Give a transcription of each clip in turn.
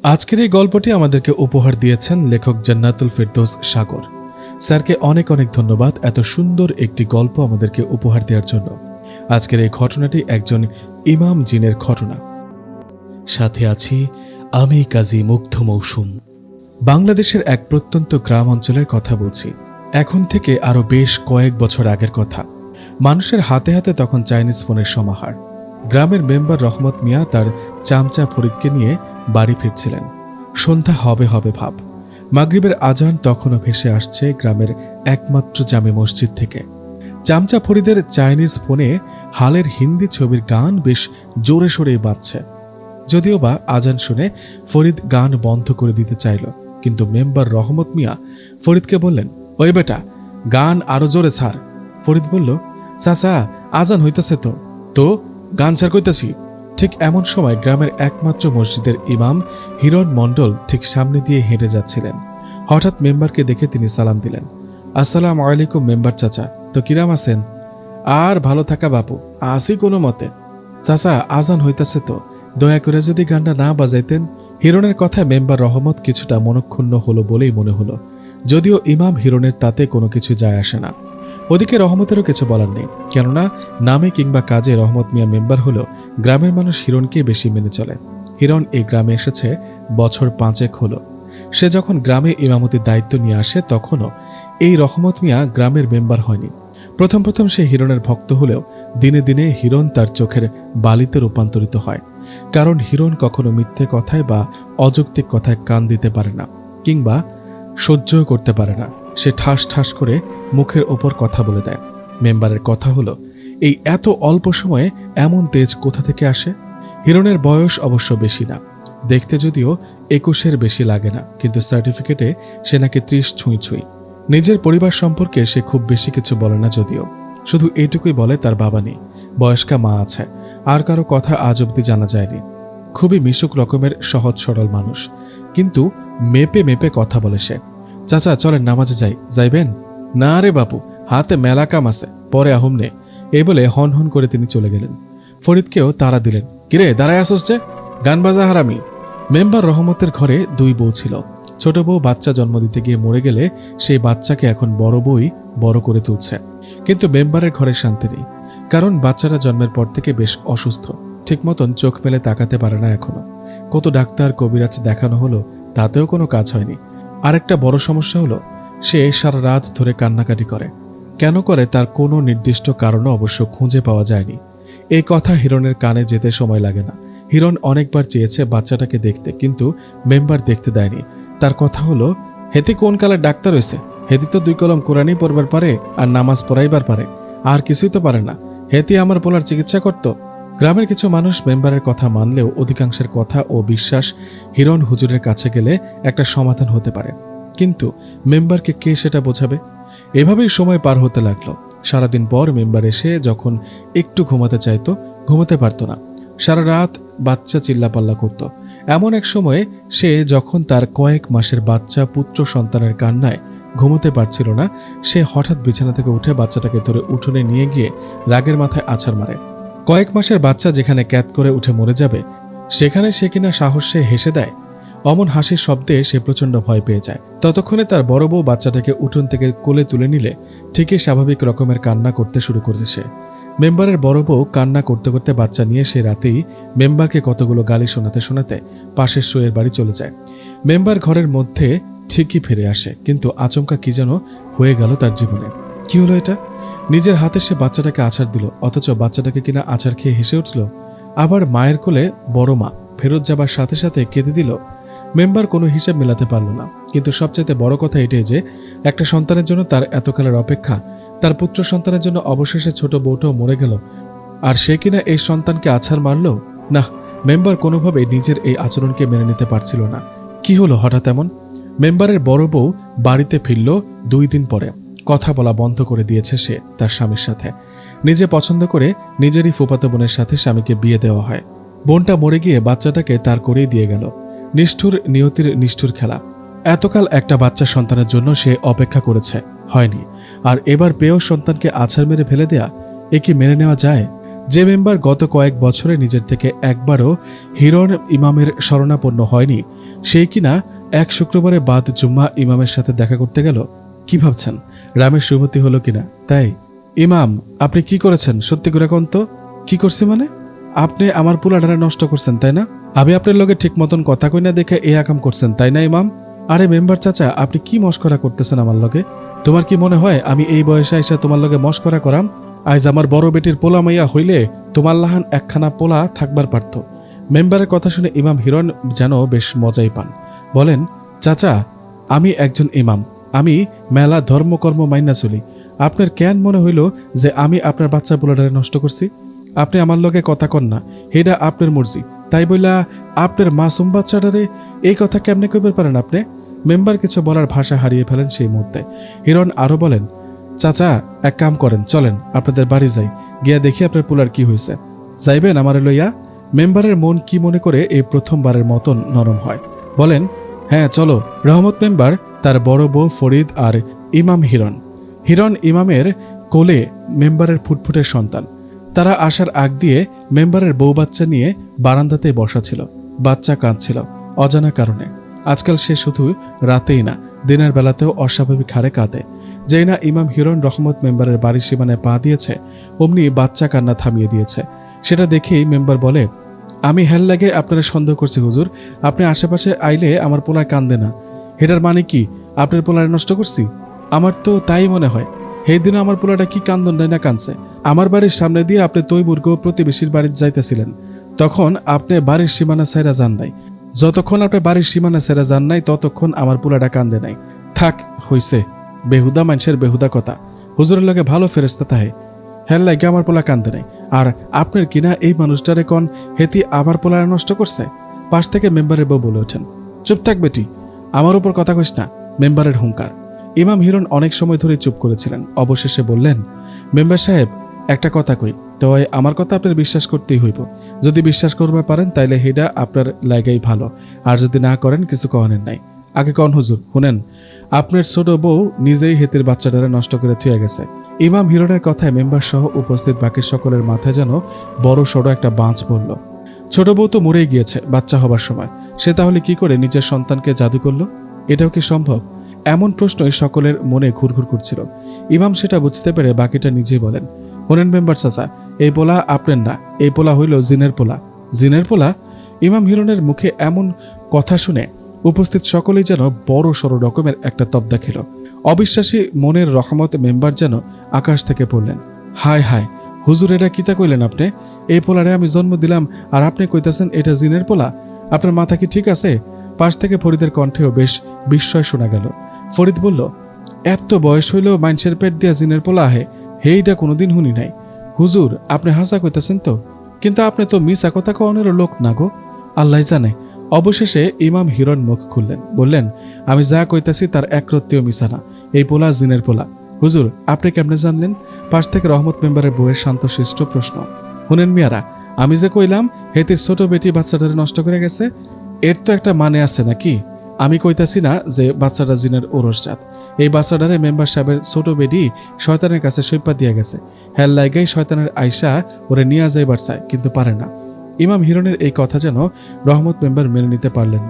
আজকের এই গল্পটি আমাদেরকে উপহার দিয়েছেন লেখক জান্নাতুল ফেরদৌস সাগর। স্যারকে অনেক অনেক ধন্যবাদ এত সুন্দর একটি গল্প আমাদেরকে উপহার দেওয়ার জন্য। আজকের এই ঘটনাটি একজন ইমাম জিনের ঘটনা। সাথে আছি আমি কাজী মুগ্ধ মৌসুম। বাংলাদেশের এক প্রত্যন্ত গ্রাম অঞ্চলের কথা বলছি। এখন থেকে আরো বেশ কয়েক বছর আগের কথা। মানুষের হাতে হাতে তখন চাইনিজ ফোনের সমাহার। গ্রামের মেম্বার রহমত মিয়া তার চামচা ফরিদকে নিয়ে বাড়ি ফিরছিলেন। সন্ধ্যা হবে হবে ভাব। মাগরিবের আজান তখনও ভেসে আসছে গ্রামের একমাত্র জামে মসজিদ থেকে। চামচা ফরিদের চাইনিজ ফোনে হালের হিন্দি ছবির গান বেশ জোরে সোরে বাজছে। যদিও বা আজান শুনে ফরিদ গান বন্ধ করে দিতে চাইল, কিন্তু মেম্বার রহমত মিয়া ফরিদকে বললেন, ওই বেটা, গান আরো জোরে ছাড়। ফরিদ বলল, চাচা, আজান হইতেছে তো গান ছাড় কইতাছি। ঠিক এমন সময় গ্রামের একমাত্র মসজিদের ইমাম হিরণ মণ্ডল ঠিক সামনে দিয়ে হেঁটে যাচ্ছিলেন। হঠাৎ মেম্বারকে দেখে তিনি সালাম দিলেন। আসসালামু আলাইকুম মেম্বার চাচা, তো কিরাম আছেন? আর ভালো থাকা বাপু, আসি কোনো মতে। চাচা, আজান হইতাছে তো, দয়া করে যদি গানটা না বাজাইতেন। হিরণের কথায় মেম্বার রহমত কিছুটা মনক্ষুণ্ণ হলো বলেই মনে হলো, যদিও ইমাম হিরণের তাতে কোনো কিছু যায় আসে না। ওদিকে রহমতেরও কিছু বলার নেই, কেননা নামে কিংবা কাজে রহমত মিয়া মেম্বার হলেও গ্রামের মানুষ হিরণকে বেশি মেনে চলে। হিরণ এই গ্রামে এসেছে বছর 5 হলো। সে যখন গ্রামে ইমামতির দায়িত্ব নিয়ে আসে তখনও এই রহমত মিয়া গ্রামের মেম্বার হয়নি। প্রথম প্রথম সে হিরণের ভক্ত হলেও দিনে দিনে হিরণ তার চোখের বালিতে রূপান্তরিত হয়। কারণ হিরণ কখনো মিথ্যে কথায় বা অযৌক্তিক কথায় কান দিতে পারে না, কিংবা সহ্যও করতে পারে না। সে ঠাস ঠাস করে মুখের ওপর কথা বলে দেয়। মেম্বারের কথা হলো, এই এত অল্প সময়ে এমন তেজ কোথা থেকে আসে? হিরণের বয়স অবশ্য বেশি না, দেখতে যদিও 21-এর বেশি লাগে না, কিন্তু সার্টিফিকেটে সে নাকি 30 ছুঁই ছুঁই। নিজের পরিবার সম্পর্কে সে খুব বেশি কিছু বলে না, যদিও শুধু এইটুকুই বলে তার বাবা নেই, বয়স্কা মা আছে, আর কারো কথা আজ অব্দি জানা যায়নি। খুবই মিশুক রকমের সহজ সরল মানুষ, কিন্তু মেপে মেপে কথা বলে সে। চাচা, চলেন নামাজে যাইবেন? না রে বাপু, হাতে মেলা কাম আছে, পরে আহুম নে। এই বলে হন হন করে তিনি চলে গেলেন। ফরিদকেও তাড়া দিলেন, কিরে দাঁড়ায় আসছ যে, গান বাজা হারামি। মেম্বার রহমতের ঘরে 2 বউ ছিল। ছোট বউ বাচ্চা জন্ম দিতে গিয়ে মরে গেলে সেই বাচ্চাকে এখন বড় বউই বড় করে তুলছে। কিন্তু মেম্বারের ঘরে শান্তি নেই, কারণ বাচ্চারা জন্মের পর থেকে বেশ অসুস্থ, ঠিক মতন চোখ মেলে তাকাতে পারে না এখনো। কত ডাক্তার কবিরাজ দেখানো হলো, তাতেও কোনো কাজ হয়নি। আরেকটা বড় সমস্যা হলো, সে সারা রাত ধরে কান্নাকাটি করে। কেন করে তার কোনো নির্দিষ্ট কারণও অবশ্য খুঁজে পাওয়া যায়নি। এই কথা হিরণের কানে যেতে সময় লাগে না। হিরণ অনেকবার চেয়েছে বাচ্চাটাকে দেখতে, কিন্তু মেম্বার দেখতে দেয়নি। তার কথা হলো, হেতি কোন কালের ডাক্তার হয়েছে? হেতি তো 2 কলম কোরআনই পড়বার পারে আর নামাজ পড়াইবার পারে, আর কিছুই তো পারে না। হেতি আমার পোলার চিকিৎসা করত। গ্রামের কিছু মানুষ মেম্বারের কথা মানলেও অধিকাংশের কথা ও বিশ্বাস হিরণ হুজুরের কাছে গেলে একটা সমাধান হতে পারে, কিন্তু মেম্বারকে কে সেটা বোঝাবে? এভাবেই সময় পার হতে লাগলো। সারাদিন পর মেম্বার এসে যখন একটু ঘুমাতে চাইতো, ঘুমাতে পারত না। সারা রাত বাচ্চা চিল্লাপাল্লা করত। এমন এক সময়ে সে যখন তার কয়েক মাসের বাচ্চা পুত্র সন্তানের কান্নায় ঘুমোতে পারছিল না, সে হঠাৎ বিছানা থেকে উঠে বাচ্চাটাকে ধরে উঠোনে নিয়ে গিয়ে রাগের মাথায় আছাড় মারে। কয়েক মাসের বাচ্চা যেখানে ক্যাত করে উঠে মরে যাবে, সেখানে সে কিনা সাহসে হেসে দেয়। অমন হাসির শব্দে সে প্রচন্ড ভয় পেয়ে যায়। ততক্ষণে তার বড় বউ বাচ্চাটাকে উঠোন থেকে কোলে তুলে নিলে ঠিকই স্বাভাবিক রকমের কান্না করতে শুরু করেছে। মেম্বারের বড় বউ কান্না করতে করতে বাচ্চা নিয়ে সে রাতেই মেম্বারকে কতগুলো গালি শোনাতে শোনাতে পাশের শোয়ের বাড়ি চলে যায়। মেম্বার ঘরের মধ্যে ঠিকই ফিরে আসে, কিন্তু আচমকা কি যেন হয়ে গেল তার জীবনে। কি হলো এটা? নিজের হাতে সে বাচ্চাটাকে আছাড় দিল, অথচ বাচ্চাটাকে কিনা আছাড় খেয়ে হেসে উঠল। আবার মায়ের কোলে বড় মা ফেরত যাবার সাথে সাথে কেঁদে দিল। মেম্বার কোনো হিসাব মেলাতে পারল না, কিন্তু সবচেয়ে বড় কথা এটাই যে একটা সন্তানের জন্য তার এতকালের অপেক্ষা, তার পুত্র সন্তানের জন্য অবশেষে ছোট বউটাও মরে গেল, আর সে কিনা এই সন্তানকে আছাড় মারল। না, মেম্বার কোনোভাবে নিজের এই আচরণকে মেনে নিতে পারছিল না। কি হলো হঠাৎ এমন? মেম্বারের বড় বউ বাড়িতে ফিরল 2 দিন পরে। কথা বলা বন্ধ করে দিয়েছে সে তার স্বামীর সাথে। নিজে পছন্দ করে নিজেরই ফুফাতো বোনের সাথে স্বামীকে বিয়ে দেওয়া হয়। বোনটা মরে গিয়ে বাচ্চাটাকে তার করেই দিয়ে গেল। নিষ্ঠুর নিয়তির নিষ্ঠুর খেলা। এতকাল একটা বাচ্চা সন্তানের জন্য সে অপেক্ষা করেছে, হয়নি, আর এবার পেয়েও সন্তানকে আছাড় মেরে ফেলে দেয়া, এ কি মেনে নেওয়া যায়? যে মেম্বার গত কয়েক বছরে নিজের থেকে একবারও হিরণ ইমামের শরণাপন্ন হয়নি, সেই কিনা এক শুক্রবারে বাদ জুম্মা ইমামের সাথে দেখা করতে গেল। কি ভাবছেন, রামের সুমতি হলো কিনা? তাই ইমাম, আপনি কি করেছেন? সত্যি করে কোন তো, কি করছি মানে? আপনি আমার পোলাডারে নষ্ট করছেন, তাই না? আমি আপনার লগে ঠিক মতন কথা কই না দেখে এ আকাম করছেন, তাই না ইমাম? আরে মেম্বার চাচা, আপনি কি মস্করা করতেছেন আমার লগে? তোমার কি মনে হয় আমি এই বয়সে আইসা তোমার লগে মস্করা করাম? আজ আমার বড় বেটির পোলা মাইয়া হইলে তোমার লাহান একখানা পোলা থাকবার পারত। মেম্বারের কথা শুনে ইমাম হিরণ যেন বেশ মজাই পান। বলেন, চাচা, আমি একজন ইমাম, আমি মেলা ধর্মকর্ম মাইনা চলি। আপনার কেন মনে হইল যে আমি আপনার বাচ্চা পোলাডারে নষ্ট করছি? আপনি আমার লগে কথা কন না, হেডা আপনার মর্জি। তাই বইলা আপনার মাসুম বাচ্চাটারে এই কথা কেমনে কইবার পারেন আপনি? মেম্বার কিছু বলার ভাষা হারিয়ে ফেলেন সেই মুহূর্তে। হিরণ আরো বলেন, চাচা, এক কাম করেন, চলেন আপনাদের বাড়ি যাই, গিয়া দেখি আপনার পোলার কি হয়েছে। যাইবেন আমারে লইয়া? মেম্বারের মন কি মনে করে এই প্রথমবারের মতন নরম হয়। বলেন, হ্যাঁ চলো। রহমত মেম্বার, তার বড় বউ ফরিদ আর ইমাম হিরণ। হিরণ ইমামের কোলে মেম্বারের ফুটফুটের সন্তান। তারা আসার আগ দিয়ে মেম্বারের বউ বাচ্চা নিয়ে বারান্দাতে বসা ছিল। বাচ্চা কাঁদছিল অজানা কারণে। আজকাল সে শুধু রাতেই না, দিনের বেলাতেও অস্বাভাবিক হারে কাঁদে। যেই না ইমাম হিরণ রহমত মেম্বারের বাড়ির সীমানায় পা দিয়েছে, অমনি বাচ্চা কান্না থামিয়ে দিয়েছে। সেটা দেখেই মেম্বার বলে, আমি হেল লাগে আপনারা সন্দেহ করছি হুজুর। আপনি আশেপাশে আইলে আমার পোলায় কান্দে না, হেটার মানে কি আপনার পোলায় নষ্ট করছি? আমার তো তাই মনে হয়। সেই দিন আমার পোলাটা কি কান্দন নাই না কানছে। আমার বাড়ির সামনে দিয়ে আপনি তৈমুর্গ প্রতিবেশীর বাড়িতে যাইতেছিলেন, তখন আপনি বাড়ির সীমানা ছাইরা যান নাই। যতক্ষণ আপনি বাড়ির সীমানা ছাইরা যান নাই ততক্ষণ আমার পোলাটা কান্দে নাই। থাক, হইছে, বেহুদা মানুষের বেহুদা কথা। হুজুরের লগে ভালো ফেরেস্তা তাহে, হ্যাঁ লাগে আমার পোলা কান্দে নাই। আর আপনার কিনা এই মানুষটারে কন হেতি আবার পোলারে নষ্ট করছে? পাশ থেকে মেম্বারের বউ বলে ওঠেন, চুপ থাক বেটি, আমার উপর কথা কইস না। মেম্বারের হুঙ্কার। ইমাম হিরণ অনেক সময় ধরে চুপ করেছিলেন। অবশেষে বললেন, মেম্বার সাহেব, একটা কথা কই, তো আমার কথা আপনার বিশ্বাস করতেই হইব। যদি বিশ্বাস করবার পারেন তাইলে হেডা আপনার লাগাই ভালো, আর যদি না করেন কিছু কহনের নাই। আগে কন হুজুর, শুনেন, আপনার ছোট বউ নিজেই হেতির বাচ্চাটারে নষ্ট করে থুয়ে গেছে। ইমাম হিরণের কথায় মেম্বার সহ উপস্থিত বাকি সকলের মাথায় যেন বড় সড়ো একটা বাঁচ পড়ল। ছোট বউ তো মরেই গিয়েছে বাচ্চা হবার সময়, সে তাহলে কি করে নিজের সন্তানকে জাদু করলো? এটাও কি সম্ভব? এমন প্রশ্নই সকলের মনে ঘুরঘুর করছিল। ইমাম সেটা বুঝতে পেরে বাকিটা নিজেই বলেন, শোনেন মেম্বার চাচা, এই পোলা আপনার না, এই পোলা হইল জিনের পোলা। জিনের পোলা? ইমাম হিরণের মুখে এমন কথা শুনে উপস্থিত সকলেই যেন বড় সড়ো রকমের একটা তবদা খেল। অবিশ্বাসী মনের রহমত মেম্বার যেন আকাশ থেকে পড়লেন। হায় হায় হুজুর, এটা কিতা কইলেন আপনি? এই পোলারে আমি জন্ম দিলাম আর আপনি কইতাছেন এটা জিনের পোলা? আপনার মাথা কি ঠিক আছে? পাশ থেকে ফরিদের কণ্ঠেও বেশ বিস্ময় শোনা গেল। ফরিদ বলল, এত বয়স হইলেও মানুষের পেট দিয়া জিনের পোলা আহে, হেইটা কোনোদিন শুনি নাই। হুজুর, আপনি হাসা কইতাছেন তো? কিন্তু আপনি তো মিছা কথা কওয়ানোর লোক না গো, আল্লাহ জানে। অবশেষে ইমাম হিরণ মুখ খুললেন, বললেন, আমি যা কইতাছি তার একরত্তিও মিছা না, এই পোলা জিনের পোলা। হুজুর, আপনি কেমনে জানলেন? পাশ থেকে রহমত মেম্বারের বউয়ের শান্তশিষ্ট প্রশ্ন। শুনেন মিয়ারা, আমি যে কইলাম হেতির ছোট বেটি বাচ্চাটারে নষ্ট করে গেছে, এর তো একটা মানে আছে নাকি? আমি কইতাছি না যে বাচ্চাটা জিনের ওরসজাত। এই বাচ্চাটারে মেম্বার সাহেবের ছোট বেটি শয়তানের কাছে সৈপা দিয়ে গেছে। হ্যাল লাগাই শয়তানের আয়সা ওরে নিয়ে যাইবার চায়, কিন্তু পারে না। ইমাম হিরণের এই কথা যেন রহমত মেম্বার মেনে নিতে পারলেন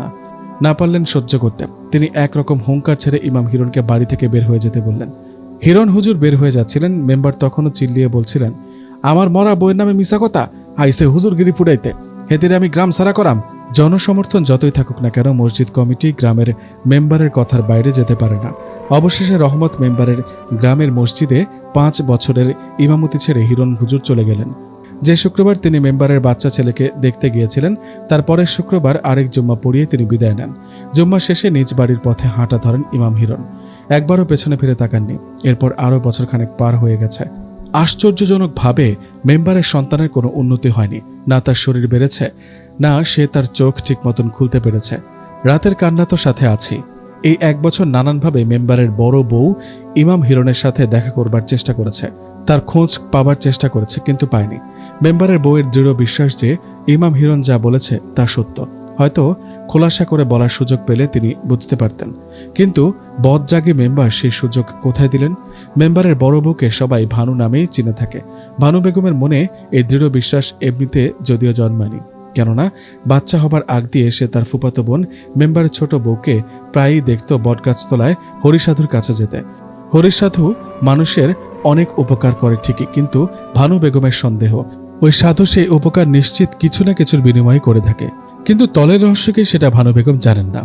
না পারলেন সহ্য করতে। তিনি একরকম হুঙ্কার ছেড়ে ইমাম হিরণকে বাড়ি থেকে বের হয়ে যেতে বললেন। হিরণ হুজুর বের হয়ে যাচ্ছিলেন, মেম্বার তখনও চিল্লিয়ে বলছিলেন, আমার মরা বইয়ের নামে মিছা কথা, আইসে হুজুরগিরি ফুটাইতে, হেতিরে আমি গ্রাম সারা করাম। জনসমর্থন যতই থাকুক না কেন, মসজিদ কমিটি গ্রামের মেম্বারের কথার বাইরে যেতে পারে না। অবশেষে রহমত মেম্বারের গ্রামের মসজিদে 5 বছরের ইমামতি ছেড়ে হিরণ হুজুর চলে গেলেন। যে শুক্রবার তিনি মেম্বারের বাচ্চা ছেলেকে দেখতে গিয়েছিলেন, তার পরের শুক্রবার আরেক জুম্মা পড়িয়ে তিনি বিদায় নেন। জুম্মা শেষে নিজ বাড়ির পথে হাঁটা ধরেন ইমাম হিরণ। একবারও পেছনে ফিরে তাকাননি। এরপর আরও বছরখানেক পার হয়ে গেছে। আশ্চর্যজনকভাবে মেম্বারের সন্তানের কোনো উন্নতি হয়নি। না তার শরীর বেড়েছে, না সে তার চোখ ঠিক মতন খুলতে পেরেছে। রাতের কান্না তো সাথে আছি। এই 1 বছর নানানভাবে মেম্বারের বড় বউ ইমাম হিরণের সাথে দেখা করবার চেষ্টা করেছে, তার খোঁজ পাবার চেষ্টা করেছে, কিন্তু পায়নি। মেম্বারের বউয়ের দৃঢ় বিশ্বাস যে ইমাম হিরণ যা বলেছে তা সত্য। হয়তো খোলাসা করে বলার সুযোগ পেলে তিনি বুঝতে পারতেন, কিন্তু বদজাগী মেম্বার সেই সুযোগ কোথায় দিলেন? মেম্বারের বড় বউকে সবাই ভানু নামেই চিনে থাকে। ভানু বেগমের মনে এই দৃঢ় বিশ্বাস এমনিতে যদিও জন্মায়নি, কেননা বাচ্চা হবার আগ দিয়ে সে তার ফুফাতো বোন মেম্বারের ছোট বউকে প্রায়ই দেখত বটগাছতলায় হরিসাধুর কাছে যেতে। হরিসাধু মানুষের অনেক উপকার করে ঠিকই, কিন্তু ভানু বেগমের সন্দেহ ওই সাধু সেই উপকার নিশ্চিত কিছু না কিছুর বিনিময়ে করে থাকে, কিন্তু তলের রহস্যকে সেটা ভানু বেগম জানেন না।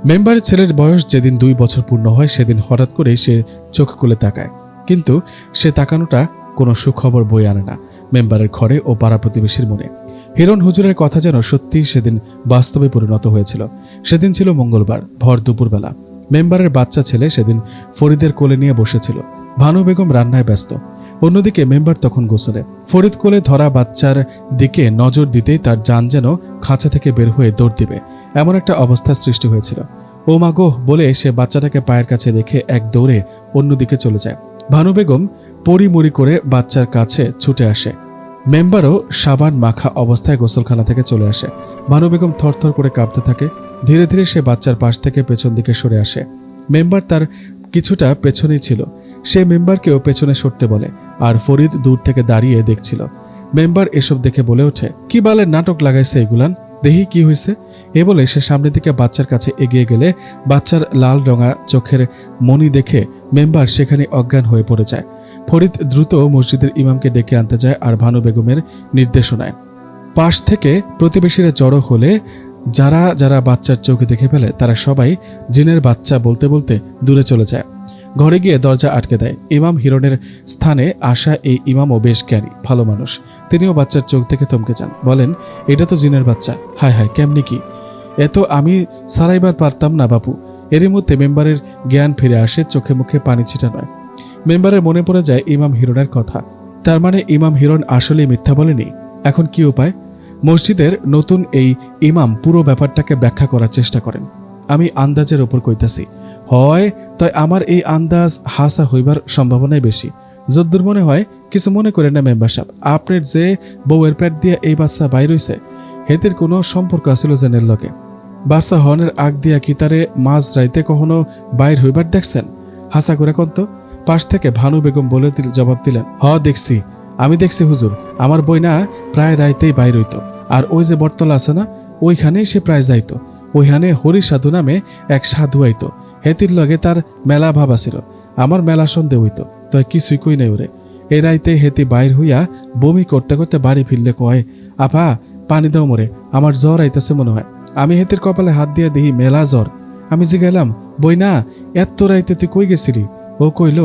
মেম্বারের ছেলের বয়স যেদিন 2 বছর পূর্ণ হয় সেদিন হঠাৎ করেই সে চোখ খুলে তাকায়, কিন্তু সে তাকানোটা কোনো সুখবর বয়ে আনে না মেম্বারের ঘরে ও পাড়া প্রতিবেশীর মনে। হিরণ হুজুরের কথা যেন সত্যিই সেদিন বাস্তবে পরিণত হয়েছিল। সেদিন ছিল মঙ্গলবার, ভর দুপুরবেলা। মেম্বারের বাচ্চা ছেলে সেদিন ফরিদের কোলে নিয়ে বসেছিল। ভানু বেগম রান্নায় ব্যস্ত, অন্যদিকে মেম্বার তখন গোসলে। ফরিদ কোলে ধরা বাচ্চার দিকে নজর দিতেই তার জান যেন খাঁচা থেকে বের হয়ে দৌড় দিবে, এমন একটা অবস্থার সৃষ্টি হয়েছিল। ও মা গো বলে সে বাচ্চাটাকে পায়ের কাছে রেখে এক দৌড়ে অন্যদিকে চলে যায়। ভানু বেগম পরিমরি করে বাচ্চার কাছে ছুটে আসে। মেম্বারও সাবান মাখা অবস্থায় গোসলখানা থেকে চলে আসে। ভানু বেগম থরথর করে কাঁপতে থাকে। ধীরে ধীরে সে বাচ্চার পাশ থেকে পেছন দিকে সরে আসে। মেম্বার তার কিছুটা পেছনেই ছিল। সে মেম্বারকেও পেছনে সরতে বলে, আর ফরিদ দূর থেকে দাঁড়িয়ে দেখছিল। মেম্বার এসব দেখে বলে ওঠে, কি বালের নাটক লাগাইছে এগুলান, দেহি কি হয়েছে? এ বলে সে সামনের দিকে বাচ্চার কাছে এগিয়ে গেলে বাচ্চার লাল রঙা চোখের মণি দেখে মেম্বার সেখানে অজ্ঞান হয়ে পড়ে যায়। ফরিদ দ্রুত মসজিদের ইমামকে ডেকে আনতে যায় আর ভানু বেগমের নির্দেশনায় পাশ থেকে প্রতিবেশীরা জড়ো হলে যারা যারা বাচ্চার চোখে দেখে ফেলে তারা সবাই জিনের বাচ্চা বলতে বলতে দূরে চলে যায়। ঘরে গিয়ে দরজা আটকে দেয়। ইমাম হিরণের স্থানে আসা এই ইমামও বেশ জ্ঞানী, ভালো মানুষ। তিনিও বাচ্চার চোখ থেকে থমকে যান, বলেন, এটা তো জিনের বাচ্চা। হায় হায়, কেমনি কি? এত আমি সারাইবার পারতাম না বাপু। এরই মধ্যে মেম্বারের জ্ঞান ফিরে আসে, চোখে মুখে পানি ছিটা নয়। মেম্বারের মনে পড়ে যায় ইমাম হিরণের কথা। তার মানে ইমাম হিরণ আসলেই মিথ্যা বলেনি। এখন কি উপায়? মসজিদের নতুন এই ইমাম পুরো ব্যাপারটাকে ব্যাখ্যা করার চেষ্টা করেন। আমি আন্দাজের ওপর কইতাছি, হয় তাই আমার এই আন্দাজ হাসা হইবার সম্ভাবনাই বেশি। যদ্দূর মনে হয়, কিছু মনে করেন না মেম্বার সাহেব, আপনার যে বউয়ের পেট দিয়ে এই বাচ্চা বাইর হইছে হেতের কোনো সম্পর্ক আছিল জেনের লগে? বাচ্চা হনের আগ দিয়া কি তারে মাঝ রাইতে কখনো বাইর হইবার দেখছেন? হাসা করে কন্ত। পাশ থেকে ভানু বেগম বলে জবাব দিলেন, দেখছি, আমি দেখছি হুজুর, আমার বই না প্রায় রাইতেই বাইর হইতো। আর ওই যে বটতলা আছে না, ওইখানেই সে প্রায় যাইতো। ওইখানে হরি সাধু নামে এক সাধু আইতো, হেতির লগে তার মেলা ভাব আছিল। আমার মেলা সন্দেহ হইতো, তাই কিছুই কই নাই ওরে। এ রাইতে হেতি বাইর হইয়া বমি করতে করতে বাড়ি ফিরলে কয়, আপা পানি দাও মোরে, আমার জ্বর আইতাছে মনে হয়। আমি হেতির কপালে হাত দিয়া দেখি মেলা জ্বর। আমি জিগাইলাম, বই না এত রাইতে তুই কই গেছিলি? ও কইল,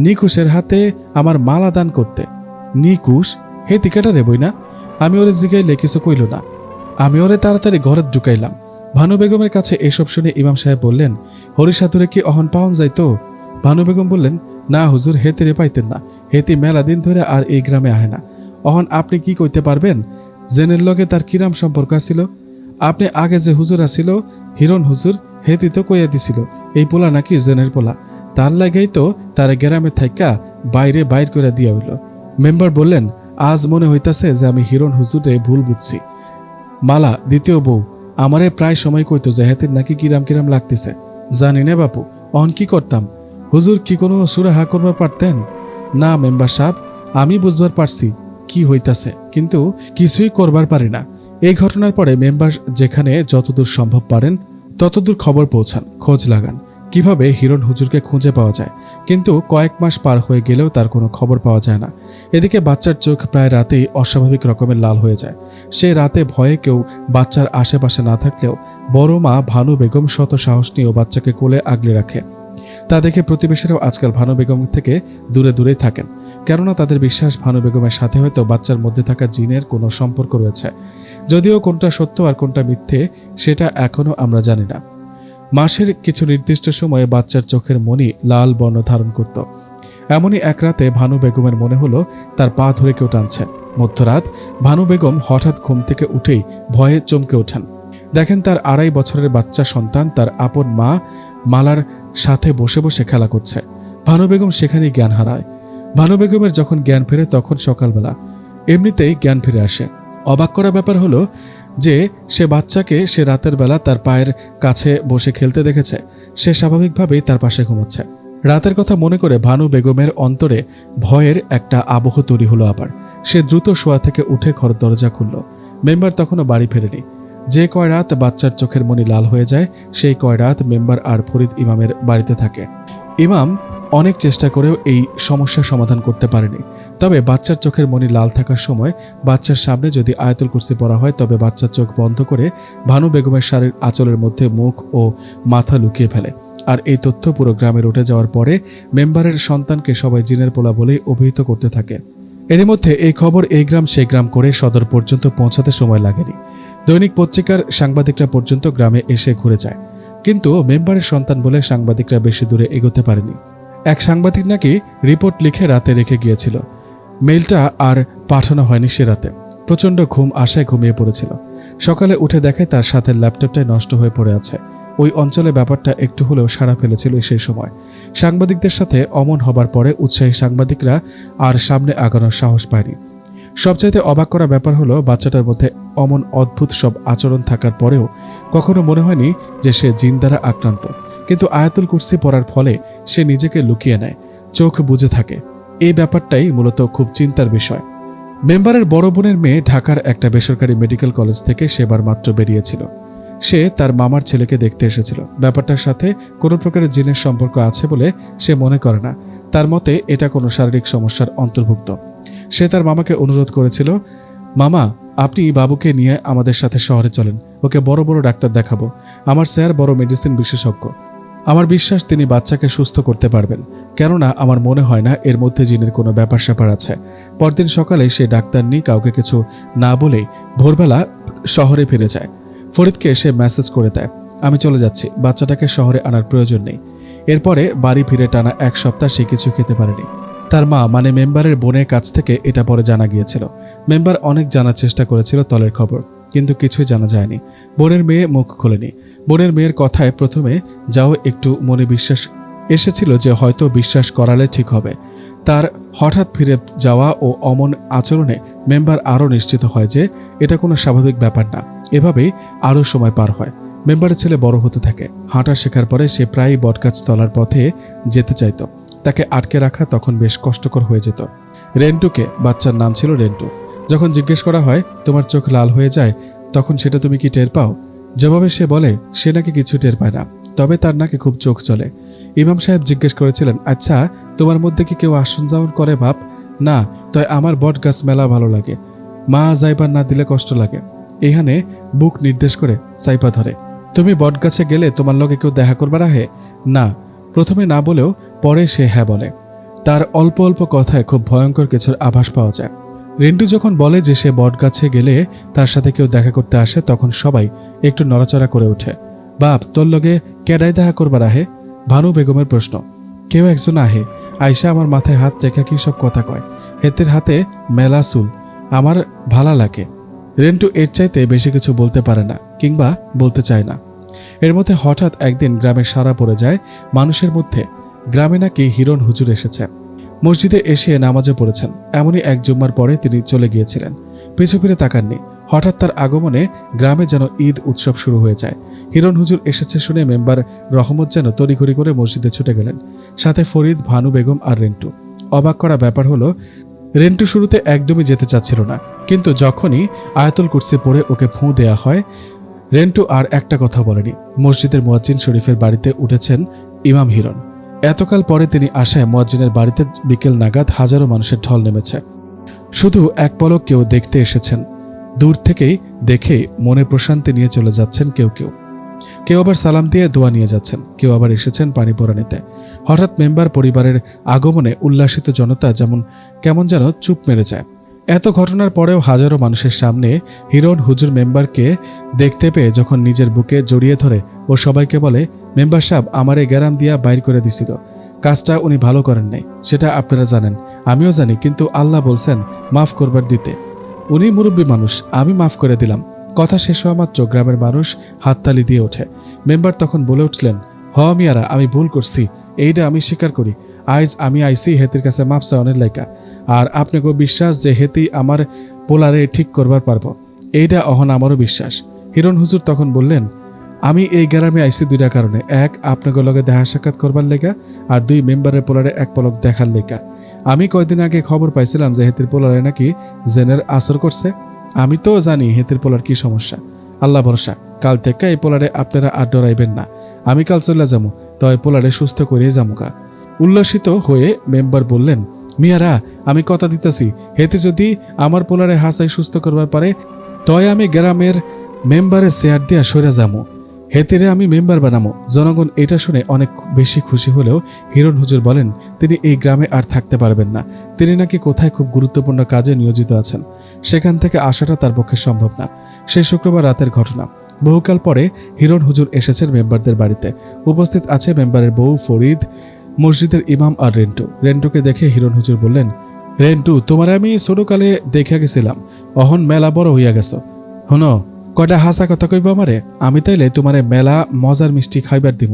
নিকুশের হাতে আমার মালা দান করতে। নিকুশ? হেতি কেটা রে বই না? আমি ওরে জিগাইলে কিছু কইল না। আমি ওরে তাড়াতাড়ি ঘরে ঢুকাইলাম। ভানু বেগমের কাছে এসব শুনে ইমাম সাহেব বললেন, হরিসাধুরে কি অহন পাওন যাইতো? ভানু বেগম বললেন, না হুজুর, হেতিরে পাইতেন না। হেতি মেলা দিন ধরে আর এই গ্রামে আহে না। অহন আপনি কি কইতে পারবেন জেনের লগে তার কিরাম সম্পর্ক আছিল? আপনি আগে যে হুজুর আছিল হিরণ হুজুর, হেতি তো কইয়া দিছিল এই পোলা নাকি জেনের পোলা। তার লাগেই তো তার গ্রামে থাইকা বাইরে বাইর করে দিয়া হইল। মেম্বার বললেন, আজ মনে হইতাছে যে আমি হিরণ হুজুরে ভুল বুঝছি। মালা দ্বিতীয় বউ আমারে প্রায় সময় কইতো যে হেতির নাকি কিরাম কিরাম লাগতেছে। জানি না বাপু, অহন কি করতাম? হুজুর কি কোনো সুরাহা করবার পারতেন? না মেম্বার সাহেব, আমি বুঝবার পারছি কি হইতাছে, কিন্তু কিছুই করবার পারি না। এই ঘটনার পরে মেম্বার যেখানে যতদূর সম্ভব পারেন ততদূর খবর পৌঁছান, খোঁজ লাগান কিভাবে হিরণ হুজুরকে খুঁজে পাওয়া যায়। কিন্তু কয়েক মাস পার হয়ে গেলেও তার কোনো খবর পাওয়া যায় না। এদিকে বাচ্চার চোখ প্রায় রাতেই অস্বাভাবিক রকমের লাল হয়ে যায়। সে রাতে ভয়ে কেউ বাচ্চার আশেপাশে না থাকলেও বড় মা ভানু বেগম শত সাহস নিয়েও বাচ্চাকে কোলে আগলে রাখে। তা দেখে প্রতিবেশীরাও আজকাল ভানু বেগম থেকে দূরে দূরেই থাকেন, কেননা তাদের বিশ্বাস ভানু বেগমের সাথে হয়তো বাচ্চার মধ্যে থাকা জিনের কোনো সম্পর্ক রয়েছে। যদিও কোনটা সত্য আর কোনটা মিথ্যে সেটা এখনো আমরা জানি না। মাসের কিছু নির্দিষ্ট সময়ে বাচ্চার চোখের মণি লাল বর্ণ ধারণ করত। এমনই এক রাতে ভানু বেগমের মনে হলো তার পা ধরে কেউ টানছে। মধ্যরাত ভানু বেগম হঠাৎ ঘুম থেকে উঠেই ভয়ে চমকে ওঠেন। দেখেন তার 2.5 বছরের বাচ্চা সন্তান তার আপন মা মালার সাথে বসে বসে খেলা করছে। ভানু বেগম সেখানেই জ্ঞান হারায়। ভানু বেগমের যখন জ্ঞান ফেরে তখন সকালবেলা। এমনিতেই জ্ঞান ফিরে আসে। অবাক করা ব্যাপার হলো যে সে বাচ্চাকে সে রাতের বেলা তার পায়ের কাছে বসে খেলতে দেখেছে। সে স্বাভাবিকভাবেই তার পাশে ঘুমাচ্ছে। রাতের কথা মনে করে ভানু বেগমের অন্তরে ভয়ের একটা আবহ তৈরি হলো। আবার সে দ্রুত শোয়া থেকে উঠে ঘর দরজা খুলল। মেম্বার তখনও বাড়ি ফেরেনি। যে কয় রাত বাচ্চার চোখের মনি লাল হয়ে যায়, সেই কয় রাত মেম্বার আর ফরিদ ইমামের বাড়িতে থাকে। ইমাম অনেক চেষ্টা করেও এই সমস্যার সমাধান করতে পারেনি। তবে বাচ্চার চোখের মনি লাল থাকার সময় বাচ্চার সামনে যদি আয়াতুল কুরসি পড়া হয়, তবে বাচ্চার চোখ বন্ধ করে ভানু বেগমের শাড়ির আঁচলের মধ্যে মুখ ও মাথা লুকিয়ে ফেলে। আর এই তথ্য পুরো গ্রামে উঠে যাওয়ার পরে মেম্বারের সন্তানকে সবাই জিনের পোলা বলেই অভিহিত করতে থাকে। এর মধ্যে এই খবর এই গ্রাম সেই গ্রাম করে সদর পর্যন্ত পৌঁছাতে সময় লাগেনি। দৈনিক পত্রিকার সাংবাদিকরা পর্যন্ত গ্রামে এসে ঘুরে যায়, কিন্তু মেম্বারের সন্তান বলে সাংবাদিকরা বেশি দূরে এগোতে পারেনি। এক সাংবাদিক নাকি রিপোর্ট লিখে রাতে রেখে গিয়েছিল। মেইলটা আর পাঠানো হয়নি সে রাতে। প্রচণ্ড ঘুম আশায় ঘুমিয়ে পড়েছিল। সকালে উঠে দেখে তার সাথে ল্যাপটপটাই নষ্ট হয়ে পড়ে আছে। ওই অঞ্চলে ব্যাপারটা একটু হলেও সাড়া ফেলেছিল সেই সময়। সাংবাদিকদের সাথে অমন হবার পরে উৎসাহী সাংবাদিকরা আর সামনে আগানোর সাহস পায়নি। সবচাইতে অবাক করা ব্যাপার হলো, বাচ্চাটার মধ্যে অমন অদ্ভুত সব আচরণ থাকার পরেও কখনো মনে হয়নি যে সে জিন দ্বারা আক্রান্ত। কিন্তু আয়াতুল কুরসি পড়ার ফলে সে নিজেকে লুকিয়ে নেয়, চোখ বুজে থাকে। এই ব্যাপারটাই মূলত খুব চিন্তার বিষয়। মেম্বারের বড় বোনের মেয়ে ঢাকার একটা বেসরকারি মেডিকেল কলেজ থেকে সেবার মাত্র বেরিয়েছিল। সে তার মামার ছেলেকে দেখতে এসেছিল। ব্যাপারটার সাথে কোনো প্রকারের জিনের সম্পর্ক আছে বলে সে মনে করে না। তার মতে এটা কোনো শারীরিক সমস্যার অন্তর্ভুক্ত। সে তার মামাকে অনুরোধ করেছিল, মামা আপনি বাবুকে নিয়ে আমাদের সাথে শহরে চলেন, ওকে বড় বড় ডাক্তার দেখাবো। আমার স্যার বড় মেডিসিন বিশেষজ্ঞ, আমার বিশ্বাস তিনি বাচ্চাকে সুস্থ করতে পারবেন। কেননা আমার মনে হয় না এর মধ্যে জিনের কোনো ব্যাপার স্যাপার আছে। পরদিন সকালে সে ডাক্তার নিয়ে কাউকে কিছু না বলেই ভোরবেলা শহরে ফিরে যায়। ফরিদকে সে মেসেজ করে দেয়, আমি চলে যাচ্ছি, বাচ্চাটাকে শহরে আনার প্রয়োজন নেই। এরপরে বাড়ি ফিরে টানা 1 সপ্তাহ সে কিছু খেতে পারেনি। তার মা মানে মেম্বারের বোনের কাছ থেকে এটা পরে জানা গিয়েছিল। মেম্বার অনেক জানার চেষ্টা করেছিল তলের খবর, কিন্তু কিছুই জানা যায়নি। বোনের মেয়ে মুখ খোলেনি। বোনের মেয়ের কথায় প্রথমে যাও একটু মনে বিশ্বাস এসেছিল যে হয়তো বিশ্বাস করালে ঠিক হবে। তার হঠাৎ ফিরে যাওয়া ও অমন আচরণে মেম্বার আরও নিশ্চিত হয় যে এটা কোনো স্বাভাবিক ব্যাপার না। এভাবেই আরও সময় পার হয়। মেম্বারের ছেলে বড় হতে থাকে। হাঁটা শেখার পরে সে প্রায়ই বটগাছ তলার পথে যেতে চাইত। তাকে আটকে রাখা তখন বেশ কষ্টকর হয়ে যেত। রেন্টুকে, বাচ্চার নাম ছিল রেন্টু, যখন জিজ্ঞেস করা হয় তোমার চোখ লাল হয়ে যায়, তখন সেটা তুমি কি টের পাও? জবাবে সে বলে সে নাকি কিছু টের পায় না, তবে তার নাকি খুব চোখ চলে। ইমাম সাহেব জিজ্ঞেস করেছিলেন, আচ্ছা তোমার মধ্যে কি কেউ আসন যাওন করে বাপ? না, তাই আমার বট গাছ মেলা ভালো লাগে, মা যাইবার না দিলে কষ্ট লাগে। এখানে বুক নির্দেশ করে চাইপা ধরে। তুমি বট গাছে গেলে তোমার লগে কেউ দেখা করবার আহে? না। প্রথমে না বলেও পরে সে হ্যাঁ বলে। তার অল্প অল্প কথায় খুব ভয়ঙ্কর কিছুর আভাস পাওয়া যায়। রেন্টু যখন বলে যে সে বটগাছে গেলে তার সাথে কেউ দেখা করতে আসে, তখন সবাই একটু নড়াচড়া করে ওঠে। বাপ তোর লগে কেডাই দেখা করবার আহে? ভানু বেগমের প্রশ্ন। কেউ একজন আহে, আয়সা আমার মাথায় হাত রেখা কি সব কথা কয়, হেতের হাতে মেলা চুল, আমার ভালা লাগে। রেন্টু এর চাইতে বেশি কিছু বলতে পারে না, কিংবা বলতে চায় না। এর মধ্যে হঠাৎ একদিন গ্রামে সাড়া পড়ে যায় মানুষের মধ্যে, গ্রামে নাকি হিরণ হুজুর এসেছে। মসজিদে এসে নামাজে পড়েছেন। এমনই এক জুম্মার পরে তিনি চলে গিয়েছিলেন, পিছু ফিরে তাকাননি। হঠাৎ তার আগমনে গ্রামে যেন ঈদ উৎসব শুরু হয়ে যায়। হিরণ হুজুর এসেছে শুনে মেম্বার রহমত যেন তড়িঘড়ি করে মসজিদে ছুটে গেলেন, সাথে ফরিদ, ভানু বেগম আর রেন্টু। অবাক করা ব্যাপার হলো, রেন্টু শুরুতে একদমই যেতে চাচ্ছিল না, কিন্তু যখনই আয়াতুল কুরসি পড়ে ওকে ফুঁ দেয়া হয়, রেন্টু আর একটা কথা বলেনি। মসজিদের মুয়াজ্জিন শরীফের বাড়িতে উঠেছেন ইমাম হিরণ। এতকাল পরে তিনি আসায় মুয়াজ্জিনের বাড়িতে বিকেল নাগাদ হাজারো মানুষের ঢল নেমেছে। শুধু এক পলক কেউ দেখতে এসেছেন, দূর থেকেই দেখে মনে প্রশান্তি নিয়ে চলে যাচ্ছেন কেউ কেউ। কেউ আবার সালাম দিয়ে দোয়া নিয়ে যাচ্ছেন, কেউ আবার এসেছেন পানি পড়া নিতে। হঠাৎ মেম্বার পরিবারের আগমনে উল্লাসিত জনতা কেমন যেন চুপ মেরে যায়। এত ঘটনার পরেও হাজারো মানুষের সামনে হিরণ হুজুর মেম্বারকে দেখতে পেয়ে যখন নিজের বুকে জড়িয়ে ধরে ও সবাইকে বলে, মেম্বার সাহেব আমার এই গ্যারাম দিয়া বাইর করে দিছিল, কাজটা উনি ভালো করেন নাই, সেটা আপনারা জানেন, আমিও জানি, কিন্তু আল্লাহ বলছেন মাফ করবার দিতে। উনি মুরব্বী মানুষ, আমি মাফ করে দিলাম। কথা শেষ হওয়া মাত্র গ্রামের মানুষ হাততালি দিয়ে ওঠে। মেম্বার তখন বলে উঠলেন, হ মিয়ারা, আমি ভুল করছি, এইটা আমি স্বীকার করি। আইজ আমি আইসি হেতির কাছে মাপ চাওয়ানের লাইকা, আর আপনাকেও বিশ্বাস যে হেতি আমার পোলারে ঠিক করবার পারবো, এইটা অহন আমারও বিশ্বাস। হিরণ হুজুর তখন বললেন, আমি এই গ্রামে আইসি দুইটা কারণে, এক আপনাকে লগে দেখা সাক্ষাৎ করবার লেগা, আর দুই মেম্বারের পোলারে এক পলক দেখার লেগা। আমি কয়দিন আগে খবর পাইছিলাম যে হেতির পোলারে নাকি জেনের আসর করছে। আমি তো জানি হেতির পোলার কি সমস্যা। আল্লাহ ভরসা, কাল থেকে এই পোলারে আপনারা আর ডরাইবেন না। আমি কাল চলে যাবো, তো এই পোলারে সুস্থ করে যামুকা। উল্লাসিত হয়ে মেম্বার বললেন, মিয়ারা আমি কথা দিতেছি, হেতে যদি আমার পোলারে হাসাই সুস্থ করবার পারে তয় আমি গ্রামের মেম্বারের চেয়ার দিয়া সরে যাবো, হেতিরে আমি মেম্বার বানাবো। জনগণ এটা শুনে অনেক বেশি খুশি হলেও হিরণ হুজুর বলেন তিনি এই গ্রামে আর থাকতে পারবেন না। তিনি নাকি কোথায় খুব গুরুত্বপূর্ণ কাজে নিয়োজিত আছেন, সেখান থেকে আসাটা তার পক্ষে সম্ভব না। সেই শুক্রবার রাতের ঘটনা। বহুকাল পরে হিরণ হুজুর এসেছেন মেম্বারদের বাড়িতে। উপস্থিত আছে মেম্বারের বউ ফরিদ, মসজিদের ইমাম আর রেন্টু। রেন্টুকে দেখে হিরণ হুজুর বললেন, রেন্টু তোমারে আমি ছোটকালে দেখে গেছিলাম, অহন মেলা বড় হইয়া গেছ। হন কয়টা হাসা কথা কইব আমারে, আমি তাইলে তোমারে মেলা মজার মিষ্টি খাইবার দিব।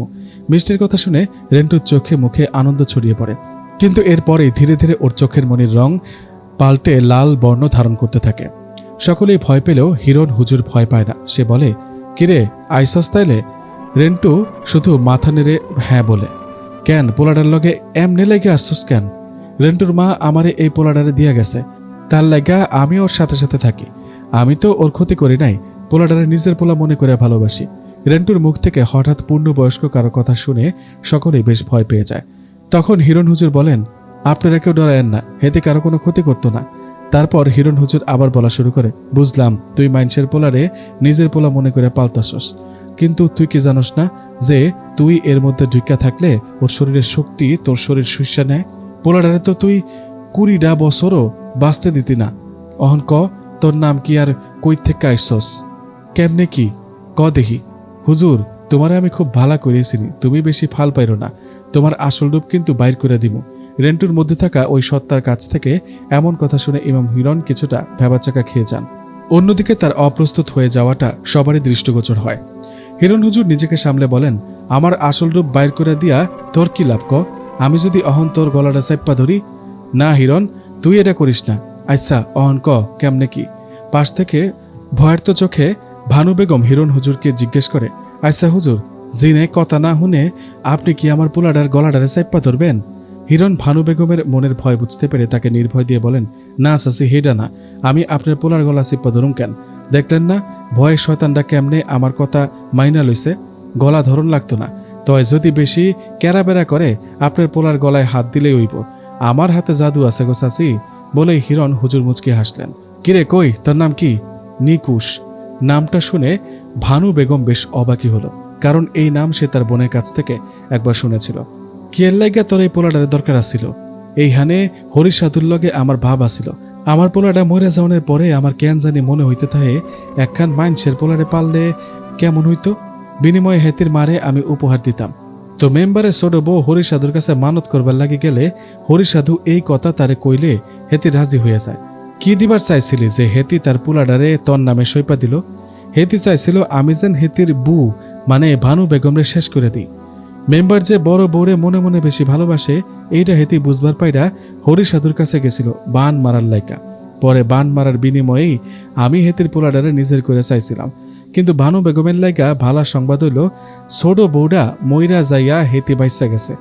মিষ্টির কথা শুনে রেন্টুর চোখে মুখে আনন্দ ছড়িয়ে পড়ে, কিন্তু এরপরেই ধীরে ধীরে ওর চোখের মনির রং পাল্টে লাল বর্ণ ধারণ করতে থাকে। সকলেই ভয় পেলেও হিরণ হুজুর ভয় পায় না। সে বলে, কিরে আইসস তাইলে? রেন্টু শুধু মাথা নেড়ে হ্যাঁ বলে। কেন পোলাডার লগে এমনে লেগে আসছস কেন? রেন্টুর মা আমারে এই পোলাডারে দিয়া গেছে, তার লাগা আমি ওর সাথে সাথে থাকি। আমি তো ওর ক্ষতি করি নাই, পোলাডারে নিজের পোলা মনে করে ভালোবাসি। রেন্টুর মুখ থেকে হঠাৎ পূর্ণবয়স্ক কারো কথা শুনে সকলেই বেশ ভয় পেয়ে যায়। তখন হিরণ হুজুর বলেন, আপনারা কেউ ডরায়েন না, হেতে কারো কোনো ক্ষতি করতো না। তারপর হিরণ হুজুর আবার বলা শুরু করে, বুঝলাম তুই মাইনসের পোলারে নিজের পোলা মনে করে পাল্টাছস, কিন্তু তুই কি জানোস না যে তুই এর মধ্যে ঢুকা থাকলে ওর শরীরের শক্তি তোর শরীর শুষা নেয়। পোলাডারে তো তুই 20টা বছরও বাঁচতে দিতি না। অহন ক তোর নাম কি আর কই থেকে আইসস, কেমনে কি ক দেখি। হুজুর তোমারে আমি খুব ভালা করেছিনি, তুমি বেশি ফাল পাইরো না, তোমার আসল রূপ কিন্তু বাইর করে দিব। রেন্টুর মধ্যে থাকা ওই সত্তার কাছ থেকে এমন কথা শুনে ইমাম হিরণ কিছুটা ভেবাচাকা খেয়ে যান। অন্যদিকে তার অপ্রস্তুত হয়ে যাওয়াটা সবারই দৃষ্টিগোচর হয়। হিরণ হুজুর নিজেকে সামলে বলেন, আমার আসল রূপ বাইর করে দিয়া তোর কি লাভ ক? আমি যদি অহন তোর গলাটা চাপ্পা ধরি? না হিরণ, তুই এটা করিস না। আচ্ছা অহন ক কেমনে কি? পাশ থেকে ভয়ার্ত চোখে ভানু বেগম হিরণ হুজুরকে জিজ্ঞেস করে, আচ্ছা হুজুর, জিনে কথা না শুনে আপনি কি আমার পোলাডার গলাডারে চাপ্পা ধরবেন? হিরণ ভানু বেগমের মনের ভয় বুঝতে পেরে তাকে নির্ভয় দিয়ে বলেন, না চাচি হেডা না, আমি আপনার পোলার গলা চিপ্পা ধরুম কেন? দেখলেন না ভয়ে শয়তানটা কেমনে আমার কথা মাইনা লইছে, গলা ধরন লাগতো না। তয় যদি বেশি ক্যারাবেরা করে আপনার পোলার গলায় হাত দিলেই হইব। আমার হাতে জাদু আছে গো চাচি, বলেই হিরণ হুজুর মুচকি হাসলেন। কিরে কই তার নাম কি? নিকুশ। নামটা শুনে ভানু বেগম বেশ অবাকি হলো, কারণ এই নাম সে তার বোনের কাছ থেকে একবার শুনেছিল। কিয়ের লাইগা তোর এই পোলাডারের দরকার আসছিল? এইখানে হরিশ সাধুর লগে আমার ভাব আসিল। আমার পোলাডা মরে যাওয়ার পরে আমার কেন জানি মনে হইতে থাকে একখান মাইনসের পোলারে পারলে কেমন হইতো। বিনিময়ে হেতির মারে আমি উপহার দিতাম। তো মেম্বারের ছোট বউ হরিশ সাধুর কাছে মানত করবার লাগে গেলে হরিশ সাধু এই কথা তারে কইলে হেতি রাজি হইয়া যায়। কি দিবার চাইছিলি যে হেতি তার পোলাডারে তোর নামে সইপা দিল? হেতি চাইছিল আমি যেন হেতির বউ মানে ভানু বেগমরে শেষ করে দিই। মেম্বার যে বড় বউরে মনে মনে বেশি ভালোবাসে এইটা হেতি বুঝবার পাইরা হরিশ সাধুর কাছে গেছিল বান মারার লাইকা। পরে বান মারার বিনিময়েই আমি হেতির পোলাডারে নিজের করে চাইছিলাম, কিন্তু ভানু বেগমের লাইকা ভালা সংবাদ হইল ছোট বউডা মইরা যাইয়া হেতি বাইসা গেছে।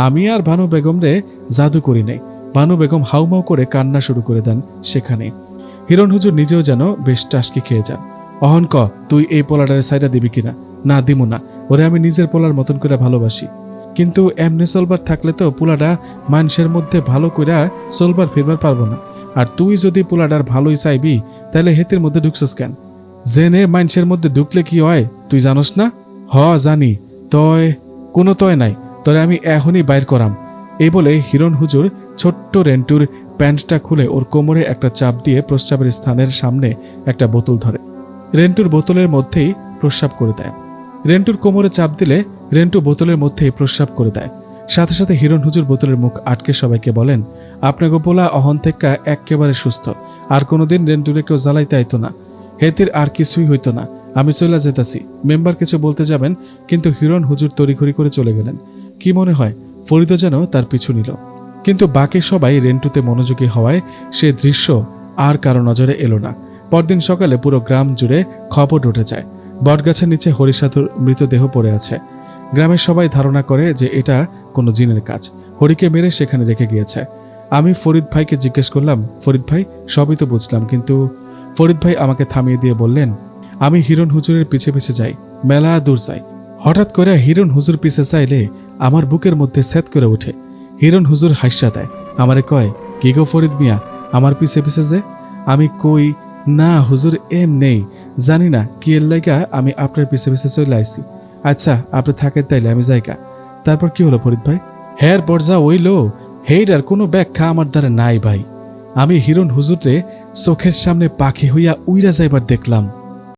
আমি আর ভানু বেগমরে জাদু করি নাই। ভানু বেগম হাউমাউ করে কান্না শুরু করে দেন সেখানে। হিরণ হুজুর নিজেও যেন বেশ টাসকি খেয়ে যান। অহন ক তুই এই পোলাডারে সাইডা দিবি কিনা? না দিমু না, ওরে আমি নিজের পোলার মতন করে ভালোবাসি। কিন্তু এমনি চলবার থাকলে তো পোলাডা মানুষের মধ্যে ভালো কইরা চলবার ফিরবার পারবো না। আর তুই যদি পোলাডার ভালোই চাইবি তাহলে হেতের মধ্যে ঢুকছস কেন? জেনে মানুষের মধ্যে ঢুকলে কি হয় তুই জানোস না? হ জানি, তয় কোনো তয় নাই, তবে আমি এখনই বাইর করাম। এই বলে হিরণ হুজুর ছোট্ট রেন্টুর প্যান্টটা খুলে ওর কোমরে একটা চাপ দিয়ে প্রস্রাবের স্থানের সামনে একটা বোতল ধরে রেন্টুর বোতলের মধ্যেই প্রস্রাব করে দেয়। রেন্টুর কোমরে চাপ দিলে রেন্টু বোতলের মধ্যেই প্রস্রাব করে দেয়। সাথে সাথে হিরণ হুজুর বোতলের মুখ আটকে সবাইকে বলেন, আপনাকে পোলা অহন থেকে একেবারে সুস্থ, আর কোনোদিন রেন্টুরে কেউ জ্বালাইতে আইতো না। হেতির আর কিছুই হইতো না। আমি চলে যেতেছি। মেম্বার কিছু বলতে যাবেন, কিন্তু হিরণ হুজুর তড়িঘড়ি করে চলে গেলেন। কি মনে হয় ফরিদও যেন তার পিছু নিল, কিন্তু বাকি সবাই রেন্টুতে মনোযোগী হওয়ায় সে দৃশ্য আর কারো নজরে এলো না। পরদিন সকালে পুরো গ্রাম জুড়ে খবর উঠে যায় বটগাছের নিচে হরিশ সাধুর মৃতদেহ পড়ে আছে। গ্রামের সবাই ধারণা করে যে এটা কোনো জিনের কাজ, হরিকে মেরে সেখানে রেখে গিয়েছে। আমি ফরিদ ভাইকে জিজ্ঞেস করলাম, ফরিদ ভাই সবই তো বুঝলাম, কিন্তু ফরিদ ভাই আমাকে থামিয়ে দিয়ে বললেন, আমি হিরণ হুজুরের পিছে পিছে যাই, মেলা দূর যাই। হঠাৎ করে হিরণ হুজুর পিছে চাইলে আমার বুকের মধ্যে সেত করে ওঠে। হিরণ হুজুর হাসা দেয়, আমারে কয়, কি গো ফরিদ মিয়া, আমার পিছে পিছে যে? আমি কই, না হুজুর, এম নেই, জানি না কি এর লাইগা আমি আপনার পিছে পিছে চলে আইছি। আচ্ছা আপনি থাকেন তাইলে আমি যাইকা। তারপর কি হলো ফরিদ ভাই? হের পর যা ওইলো, হেইডার কোনো ব্যাখ্যা আমার দ্বারা নাই ভাই। আমি হিরণ হুজুরে চোখের সামনে পাখি হইয়া উইরা যাইবার দেখলাম।